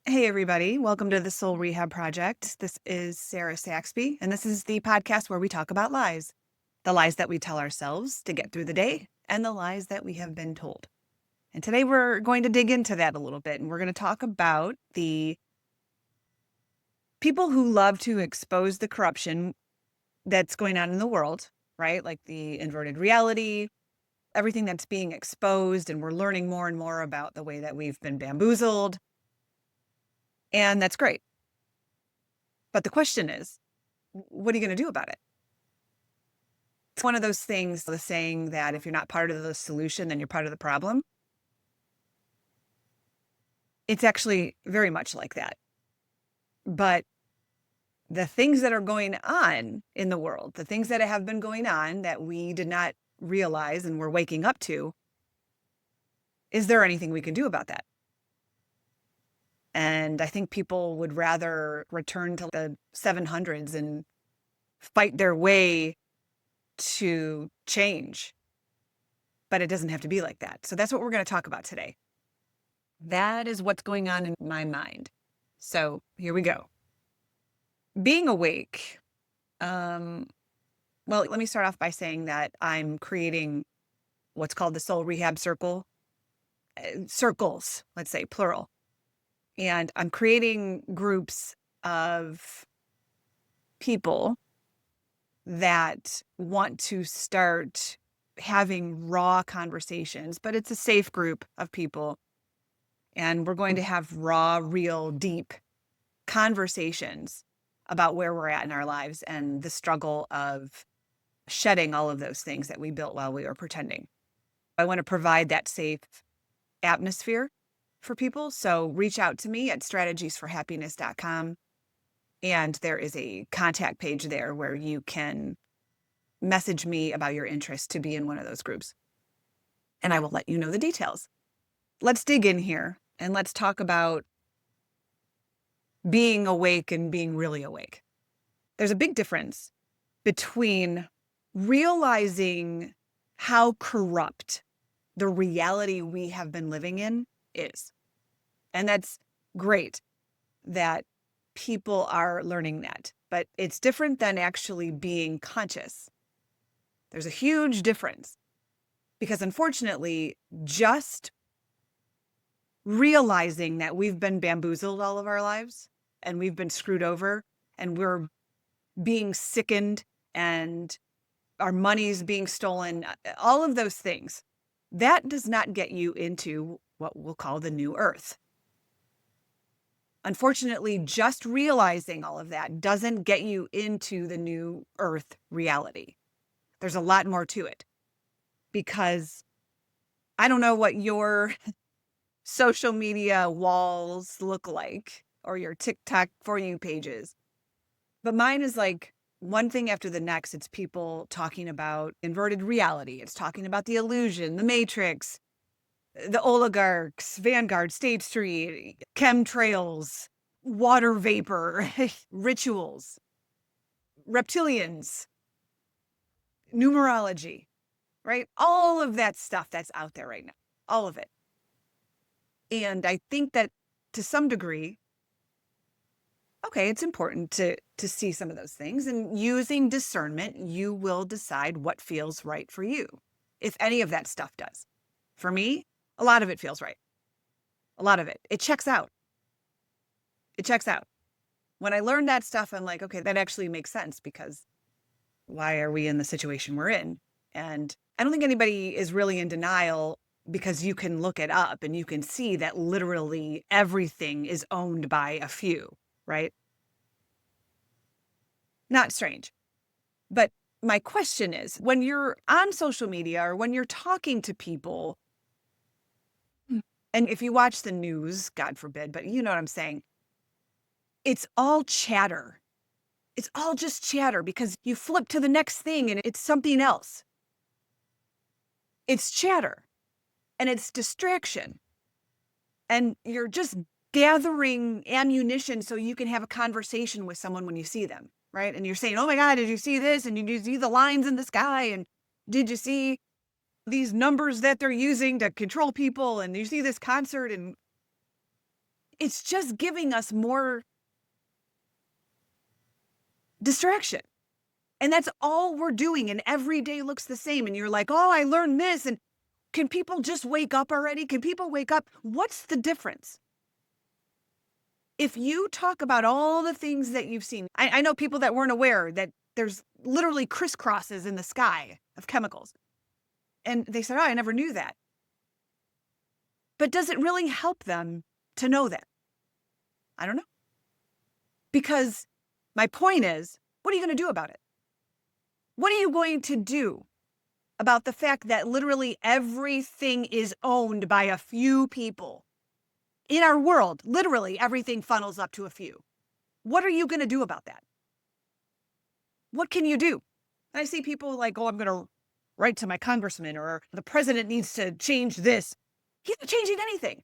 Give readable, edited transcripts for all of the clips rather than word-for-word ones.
Hey, everybody. Welcome to the Soul Rehab Project. This is Sarah Saxby, and this is the podcast where we talk about lies, the lies that we tell ourselves to get through the day, and the lies that we have been told. And today we're going to dig into that a little bit, and we're going to talk about the people who love to expose the corruption that's going on in the world, right? Like the inverted reality, everything that's being exposed, and we're learning more and more about the way that we've been bamboozled. And that's great. But the question is, what are you going to do about it? It's one of those things, the saying that if you're not part of the solution, then you're part of the problem. It's actually very much like that. But the things that are going on in the world, the things that have been going on that we did not realize and we're waking up to, is there anything we can do about that? And I think people would rather return to the 700s and fight their way to change. But it doesn't have to be like that. So that's what we're going to talk about today. That is what's going on in my mind. So here we go. Being awake. Well, let me start off by saying that I'm creating what's called the Soul Rehab circles, let's say plural. And I'm creating groups of people that want to start having raw conversations, but it's a safe group of people. And we're going to have raw, real, deep conversations about where we're at in our lives and the struggle of shedding all of those things that we built while we were pretending. I want to provide that safe atmosphere for people. So reach out to me at strategiesforhappiness.com. And there is a contact page there where you can message me about your interest to be in one of those groups. And I will let you know the details. Let's dig in here and let's talk about being awake and being really awake. There's a big difference between realizing how corrupt the reality we have been living in is. And that's great that people are learning that, but it's different than actually being conscious. There's a huge difference because unfortunately, just realizing that we've been bamboozled all of our lives and we've been screwed over and we're being sickened and our money's being stolen, all of those things, that does not get you into what we'll call the new earth. Unfortunately, just realizing all of that doesn't get you into the new earth reality. There's a lot more to it because I don't know what your social media walls look like or your TikTok For You pages, but mine is like one thing after the next. It's people talking about inverted reality. It's talking about the illusion, the matrix, the oligarchs, Vanguard, State Street, chemtrails, water vapor, rituals, reptilians, numerology, right? All of that stuff that's out there right now, all of it. And I think that to some degree, okay, it's important to see some of those things, and using discernment, you will decide what feels right for you, if any of that stuff does. For me, a lot of it feels right. A lot of it. It checks out. It checks out. When I learned that stuff, I'm like, okay, that actually makes sense because why are we in the situation we're in? And I don't think anybody is really in denial because you can look it up and you can see that literally everything is owned by a few, right? Not strange. But my question is, when you're on social media or when you're talking to people, and if you watch the news, God forbid, but you know what I'm saying, it's all chatter. It's all just chatter because you flip to the next thing and it's something else. It's chatter and it's distraction. And you're just gathering ammunition so you can have a conversation with someone when you see them, right? And you're saying, oh my God, did you see this? And did you see the lines in the sky? And did you see these numbers that they're using to control people? And you see this concert? And It's just giving us more distraction. And that's all we're doing. And every day looks the same. And you're like, oh, I learned this. And can people just wake up already? Can people wake up? What's the difference? If you talk about all the things that you've seen, I know people that weren't aware that there's literally crisscrosses in the sky of chemicals. And they said, oh, I never knew that. But does it really help them to know that? I don't know. Because my point is, what are you going to do about it? What are you going to do about the fact that literally everything is owned by a few people? In our world, literally everything funnels up to a few. What are you going to do about that? What can you do? And I see people like, oh, I'm going to write to my congressman, or the president needs to change this. He's not changing anything.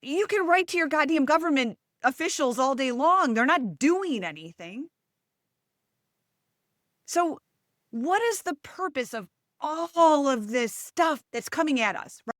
You can write to your goddamn government officials all day long. They're not doing anything. So what is the purpose of all of this stuff that's coming at us?